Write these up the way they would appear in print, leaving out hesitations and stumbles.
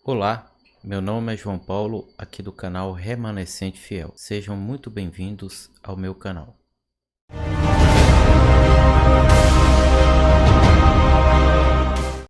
Olá, meu nome é João Paulo, aqui do canal Remanescente Fiel. Sejam muito bem-vindos ao meu canal.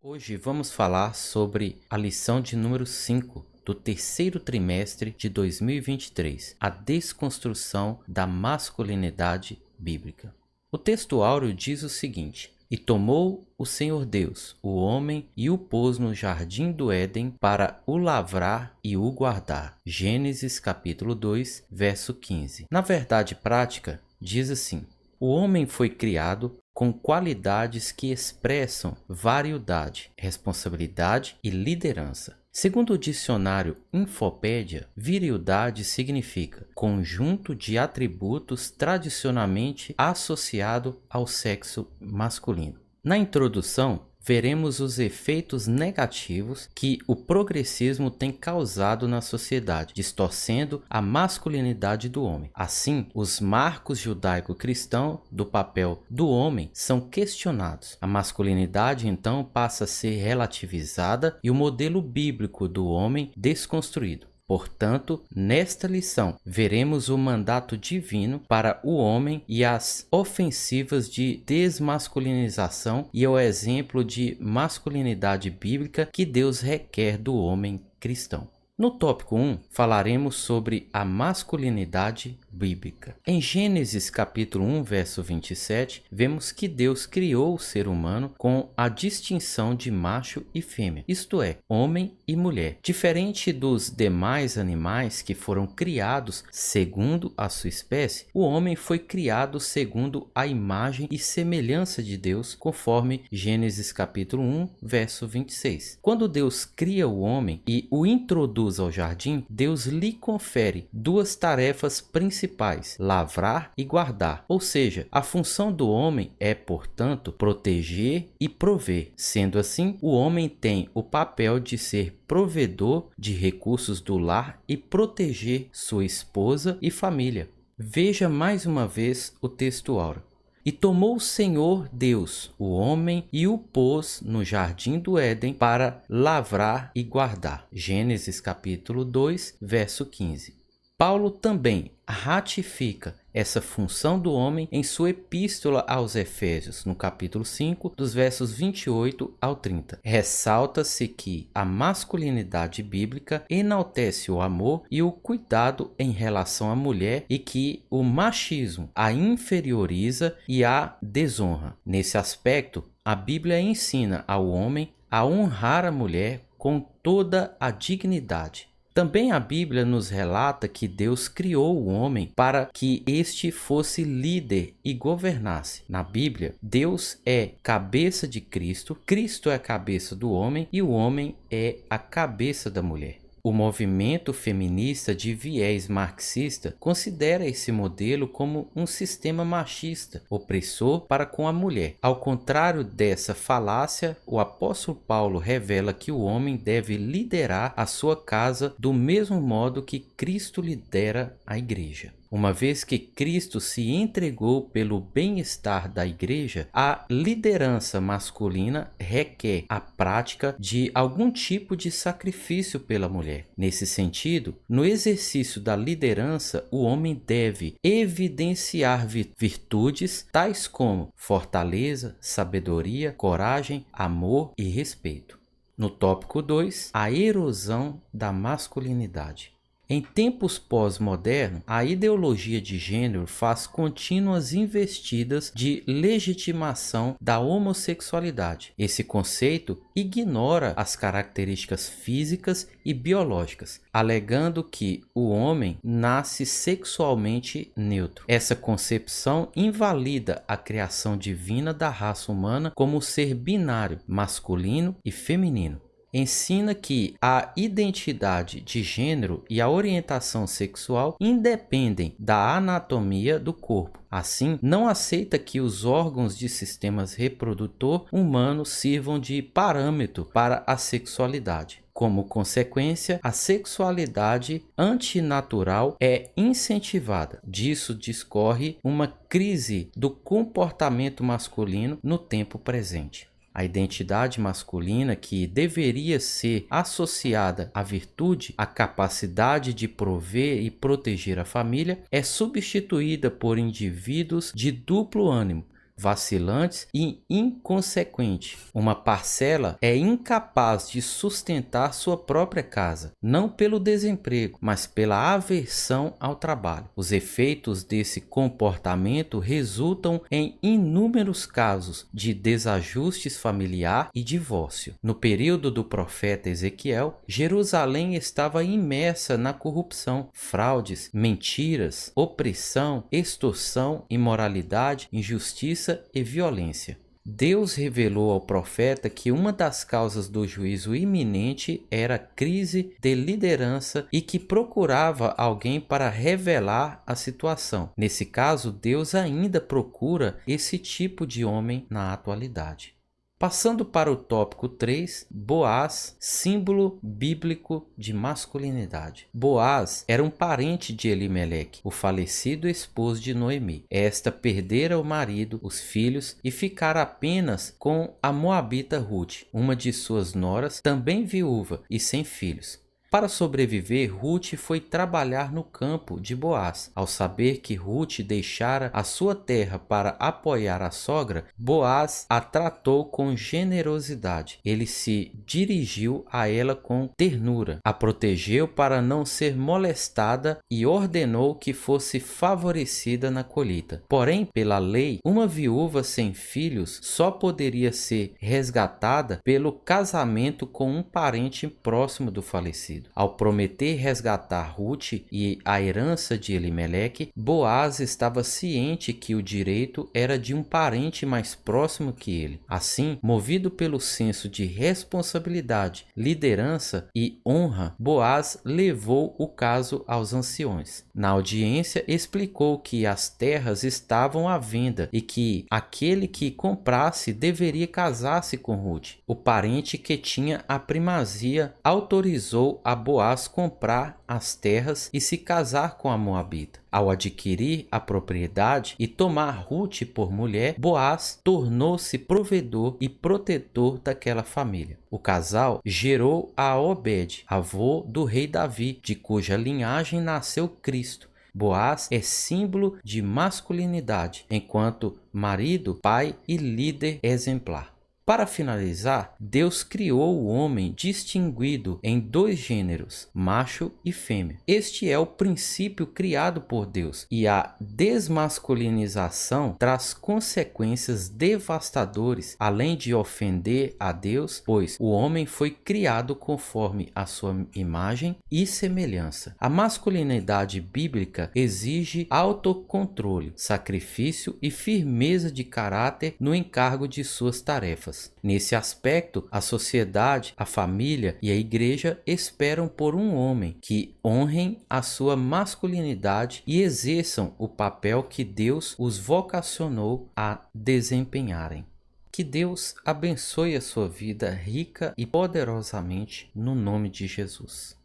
Hoje vamos falar sobre a lição de número 5 do terceiro trimestre de 2023, a desconstrução da masculinidade bíblica. O texto áureo diz o seguinte: E tomou o Senhor Deus o homem e o pôs no jardim do Éden para o lavrar e o guardar. Gênesis capítulo 2, verso 15. Na verdade prática, diz assim: o homem foi criado com qualidades que expressam variedade, responsabilidade e liderança. Segundo o dicionário Infopédia, virilidade significa conjunto de atributos tradicionalmente associado ao sexo masculino. Na introdução, veremos os efeitos negativos que o progressismo tem causado na sociedade, distorcendo a masculinidade do homem. Assim, os marcos judaico-cristãos do papel do homem são questionados. A masculinidade, então, passa a ser relativizada e o modelo bíblico do homem desconstruído. Portanto, nesta lição, veremos o mandato divino para o homem e as ofensivas de desmasculinização e o exemplo de masculinidade bíblica que Deus requer do homem cristão. No tópico 1, falaremos sobre a masculinidade bíblica. Em Gênesis capítulo 1, verso 27, vemos que Deus criou o ser humano com a distinção de macho e fêmea, isto é, homem e mulher. Diferente dos demais animais que foram criados segundo a sua espécie, o homem foi criado segundo a imagem e semelhança de Deus, conforme Gênesis capítulo 1, verso 26. Quando Deus cria o homem e o introduz ao jardim, Deus lhe confere duas tarefas principais: lavrar e guardar. Ou seja, a função do homem é, portanto, proteger e prover. Sendo assim, o homem tem o papel de ser provedor de recursos do lar e proteger sua esposa e família. Veja mais uma vez o texto áureo. E tomou o Senhor Deus o homem e o pôs no jardim do Éden para lavrar e guardar. Gênesis capítulo 2, verso 15. Paulo também ratifica essa função do homem em sua epístola aos Efésios, no capítulo 5, dos versos 28 ao 30. Ressalta-se que a masculinidade bíblica enaltece o amor e o cuidado em relação à mulher e que o machismo a inferioriza e a desonra. Nesse aspecto, a Bíblia ensina ao homem a honrar a mulher com toda a dignidade. Também a Bíblia nos relata que Deus criou o homem para que este fosse líder e governasse. Na Bíblia, Deus é cabeça de Cristo, Cristo é a cabeça do homem e o homem é a cabeça da mulher. O movimento feminista de viés marxista considera esse modelo como um sistema machista, opressor para com a mulher. Ao contrário dessa falácia, o apóstolo Paulo revela que o homem deve liderar a sua casa do mesmo modo que Cristo lidera a igreja. Uma vez que Cristo se entregou pelo bem-estar da igreja, a liderança masculina requer a prática de algum tipo de sacrifício pela mulher. Nesse sentido, no exercício da liderança, o homem deve evidenciar virtudes tais como fortaleza, sabedoria, coragem, amor e respeito. No tópico 2, a erosão da masculinidade. Em tempos pós-modernos, a ideologia de gênero faz contínuas investidas de legitimação da homossexualidade. Esse conceito ignora as características físicas e biológicas, alegando que o homem nasce sexualmente neutro. Essa concepção invalida a criação divina da raça humana como ser binário, masculino e feminino. Ensina que a identidade de gênero e a orientação sexual independem da anatomia do corpo. Assim, não aceita que os órgãos de sistemas reprodutor humano sirvam de parâmetro para a sexualidade. Como consequência, a sexualidade antinatural é incentivada. Disso discorre uma crise do comportamento masculino no tempo presente. A identidade masculina, que deveria ser associada à virtude, à capacidade de prover e proteger a família, é substituída por indivíduos de duplo ânimo, vacilantes e inconsequentes. Uma parcela é incapaz de sustentar sua própria casa, não pelo desemprego, mas pela aversão ao trabalho. Os efeitos desse comportamento resultam em inúmeros casos de desajustes familiar e divórcio. No período do profeta Ezequiel, Jerusalém estava imersa na corrupção, fraudes, mentiras, opressão, extorsão, imoralidade, injustiça e violência. Deus revelou ao profeta que uma das causas do juízo iminente era a crise de liderança e que procurava alguém para revelar a situação. Nesse caso, Deus ainda procura esse tipo de homem na atualidade. Passando para o tópico 3, Boaz, símbolo bíblico de masculinidade. Boaz era um parente de Elimeleque, o falecido esposo de Noemi. Esta perdera o marido, os filhos e ficara apenas com a moabita Ruth, uma de suas noras, também viúva e sem filhos. Para sobreviver, Ruth foi trabalhar no campo de Boaz. Ao saber que Ruth deixara a sua terra para apoiar a sogra, Boaz a tratou com generosidade. Ele se dirigiu a ela com ternura, a protegeu para não ser molestada e ordenou que fosse favorecida na colheita. Porém, pela lei, uma viúva sem filhos só poderia ser resgatada pelo casamento com um parente próximo do falecido. Ao prometer resgatar Ruth e a herança de Elimeleque, Boaz estava ciente que o direito era de um parente mais próximo que ele. Assim, movido pelo senso de responsabilidade, liderança e honra, Boaz levou o caso aos anciões. Na audiência, explicou que as terras estavam à venda e que aquele que comprasse deveria casar-se com Ruth. O parente que tinha a primazia autorizou a Boaz comprar as terras e se casar com a moabita. Ao adquirir a propriedade e tomar Ruth por mulher, Boaz tornou-se provedor e protetor daquela família. O casal gerou a Obed, avô do rei Davi, de cuja linhagem nasceu Cristo. Boaz é símbolo de masculinidade, enquanto marido, pai e líder exemplar. Para finalizar, Deus criou o homem distinguido em dois gêneros, macho e fêmea. Este é o princípio criado por Deus, e a desmasculinização traz consequências devastadoras, além de ofender a Deus, pois o homem foi criado conforme a sua imagem e semelhança. A masculinidade bíblica exige autocontrole, sacrifício e firmeza de caráter no encargo de suas tarefas. Nesse aspecto, a sociedade, a família e a igreja esperam por um homem que honrem a sua masculinidade e exerçam o papel que Deus os vocacionou a desempenharem. Que Deus abençoe a sua vida rica e poderosamente no nome de Jesus.